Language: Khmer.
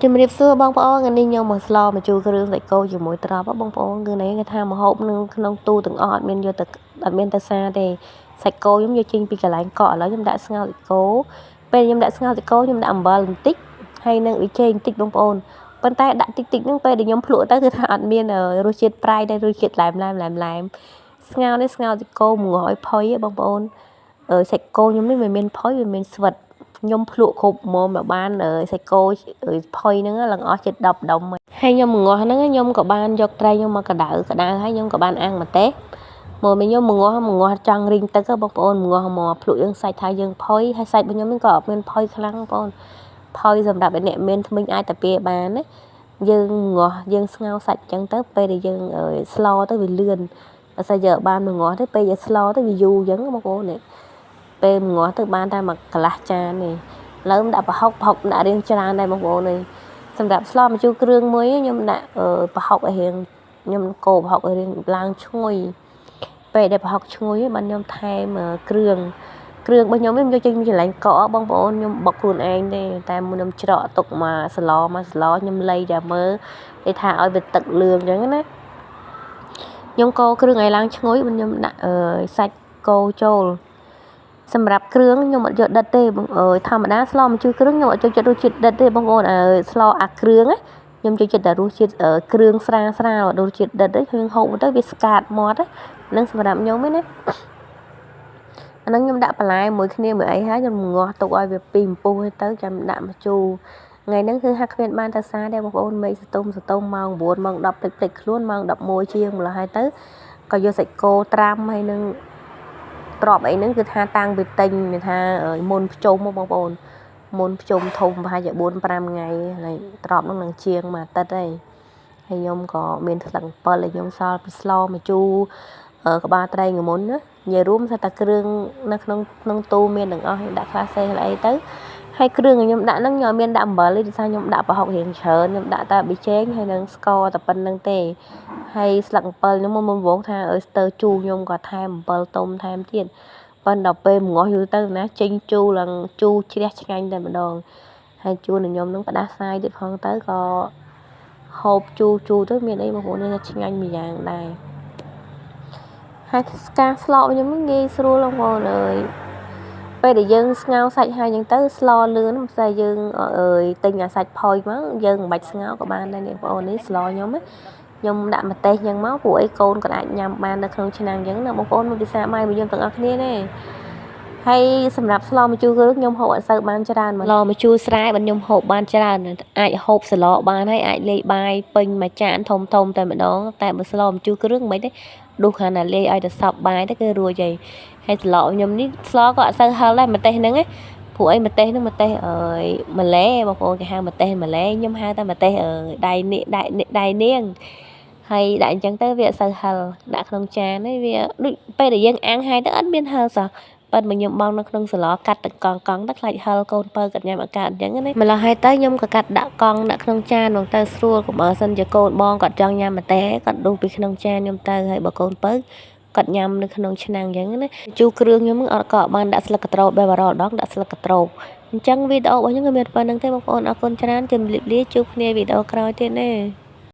ជំរាបសួរបងប្អូនថ្ងៃនេះខ្ញុំមកស្លមកជួគ្រឿងសាច់គោជាមួយត្រប់បងប្អូនគឺនេះគេថាមហូបនឹងក្នុងទូទាំងអស់អត់មានយកទៅអត់មានទៅសារទេសាច់គោខ្ញុំយកចេញពីកន្លែងកក់ឥឡូវខ្ញុំដាក់ស្ងោរសាច់គោពេលខ្ញុំដាក់ស្ងោរសាច់គោខ្ញុំដាក់អំបិលបន្តិចហើយនឹងប៊ីចេងបន្តិចបងប្អូនប៉ុន្តែដាក់តិចហ្នឹងពេលដែលខ្ញុំភ្លក់ទៅគឺថាអត់មានរសជាតិប្រៃតែរសជាតិឡែមស្ងោរនេះស្ងោរសាច់គោមួយឲ្យផុយបងប្អូនសាច់គោខ្ញុំនេះវាមានផុយវាមានស្វិតខ្ញុំភ្លក់គ្រប់មកបានសាច់គោផុយហ្នឹងឡើងអស់ជិត10ដុំហើយខ្ញុំងាស់ហ្នឹងខ្ញុំក៏បានយកត្រីខ្ញុំមកកដៅហើយខ្ញុំក៏បានអាំងម្ទេសមកខ្ញុំងាស់ចង់រីងទឹកបងប្អូនងាស់មកភ្លក់យើងសាច់ថាយើងផុយហើយសាច់របស់ខ្ញុំហ្នឹងក៏អត់មានផុយខ្លាំងបងប្អូនផុយសម្រាប់អ្នកមានធ្មេញអាចតាពាបានណាយើងងាស់យើងស្ងោរសាច់អញ្ចឹងទៅពេលដែលយើងស្លទៅវាលឿនបើសិនយកបានងាស់ទៅពេលយើងស្លទៅវាយូរអញ្ចឹងបងប្អូននេះពេលងាស់ទៅបានតែមួយកន្លះចាននេះឡើយដាក់ប្រហុកដាក់រៀងច្រើនដែរបងប្អូននេះសម្រាប់ស្លម្ជូរគ្រឿងមួយខ្ញុំដាក់ប្រហុកឲ្យរៀងខ្ញុំកូរប្រហុកឲ្យរៀងឡើងឈ្ងុយពេលដែលប្រហុកឈ្ងុយបានខ្ញុំថែមគ្រឿងរបស់ខ្ញុំខ្ញុំយកចេញពីកន្លែងកក់បងប្អូនខ្ញុំបុកខ្លួនឯងទេតែខ្ញុំច្រកទុកមកស្លខ្ញុំលៃតែមើលគេថាឲ្យវាទឹកលឿងអញ្ចឹងណាខ្ញុំកូរគ្រឿងឲ្យឡើងឈ្ងុយខ្ញុំដាក់សាច់គោចូលសម្រាប់គ្រឿងខ្ញុំអត់យកដិតទេធម្មតាស្លម្ជូរគ្រឿងខ្ញុំអត់ចូលចិត្តរសជាតិដិតទេបងប្អូនស្លអាគ្រឿងខ្ញុំចូលចិត្តតែរសជាតិគ្រឿងស្រាលរសជាតិដិតហ្នឹងហូបទៅវាស្កាតមាត់ហ្នឹងសម្រាប់ខ្ញុំណាអាហ្នឹងខ្ញុំដាក់បន្លែមួយគ្នាមួយអីហើយខ្ញុំងាស់ទុកឲ្យវាពីអំពុះទៅចាំដាក់ម្ជូរថ្ងៃហ្នឹងគឺហាក់គ្មានបានតែសារដែរបងប្អូនមេឃសតុំម៉ោង9ម៉ោង10ភ្លេចខ្លួនម៉ោង11ជាងម្ល៉េះហើយទៅក៏យកសាច់គោត្រាំហើយនឹងត្រប់អីហ្នឹងគឺថាតាំងពីទិញថាមុនភ្ជុំបងប្អូនមុនភ្ជុំធំប្រហែលជា4-5ថ្ងៃហើយត្រប់ហ្នឹងនឹងជាងមួយអាទិត្យហើយខ្ញុំក៏មានស្លឹកអំពិលឲ្យខ្ញុំសល់ពីស្លម្ជូរក្បាលត្រីងមុនណានិយាយរួមថាតែគ្រឿងនៅក្នុងទូមានទាំងអស់ខ្ញុំដាក់ខ្លះសេះអីទៅហើយគ្រឿងខ្ញុំដាក់ហ្នឹងខ្ញុំអត់មានដាក់អំបិលទេដោយសារខ្ញុំដាក់ប្រហុករៀងច្រើនខ្ញុំដាក់តែប៊ីចេងហើយនឹងស្ករតែប៉ុណ្្នឹងទេហើយស្លឹកអំពិលខ្ញុំមុនវងថាស្ទើជូរខ្ញុំក៏ថែមអំពិលទុំថែមទៀតប៉ុន្តែដល់ពេលងាស់យូរទៅណាចេញជូរឡើងជូរជ្រះឆ្ងាញ់តែម្ដងហើយជួនខ្ញុំនឹងផ្ដាសាយទៀតផងទៅក៏ហូបជូរទៅមានអីបងប្អូននេះឆ្ងាញ់មួយយ៉ាងដែរហើយការស្លក់ខ្ញុំងាយស្រួលបងប្អូនអើយពេលដែលយើងស្ងោរសាច់ហើយអញ្ចឹងទៅស្លលឿនមិនស្អីយើងទិញអាសាច់ផុយមកយើងមិនបាច់ស្ងោរក៏បានដែរនេះបងប្អូននេះស្លខ្ញុំខ្ញុំដាក់ម្ទេសអញ្ចឹងមកព្រោះអីកូនក៏អាចញ៉ាំបាននៅក្នុងឆ្នាំងអញ្ចឹងណាបងប្អូនមកពិសាម៉ែរបស់ខ្ញុំទាំងអស់គ្នាទេហើយសម្រាប់ស្លម្ជូរគ្រឿងខ្ញុំហូបអត់សូវបានច្រើនស្លម្ជូរស្រែបើខ្ញុំហូបបានច្រើនអាចហូបសឡបានហើយអាចលេខបាយពេញមួយចានធំតែម្ដងតែបើស្លម្ជូរគ្រឿងមិនទេដួសគ្រាន់តែលេខឲ្យទៅសពបាយទៅគឺរួចហើយស្លខ្ញុំនេះស្លក៏អត់សូវហឹលដែរម្ទេសហ្នឹងព្រោះអីម្ទេសហ្នឹងម្ទេសម៉ាឡេបងប្អូនគេហៅម្ទេសម៉ាឡេខ្ញុំហៅតែម្ទេសដៃនាងហើយដាក់អញ្ចឹងទៅវាអត់សូវហឹលដាក់ក្នុងចានហ្នឹងវាដូចពេលដែលយើងអាំងហើយទៅអត់មានហឹលសោះប៉ិនមកខ្ញុំបងនៅក្នុងសឡកាត់ទាំងកង់ទៅខ្លាចហឹលកូនបើគាត់ញ៉ាំអាកាសអញ្ចឹងណាម្ល៉េះហើយទៅខ្ញុំក៏កាត់ដាក់កង់ដាក់ក្នុងចានហ្មងទៅស្រួលកុំបើសិនជាកូនបងគាត់ចង់ញ៉ាំម្ទេសគាត់ដួសពីក្នុងចានខ្ញុំទៅហើយបើកូនបើគាត់ញ៉ាំនៅក្នុងឆ្នាំងអញ្ចឹងណាជូរគ្រឿងខ្ញុំអត់ក៏បានដាក់ស្លឹកកត្នោតបែបរដងដាក់ស្លឹកកត្នោតអញ្ចឹងវីដេអូរបស់ខ្ញុំក៏មានប៉ុណ្្នឹងទេបងប្អូនអរគុណច្រើនជម្រាបលាជួបគ្នាវីដេអូក្រោយទៀតណា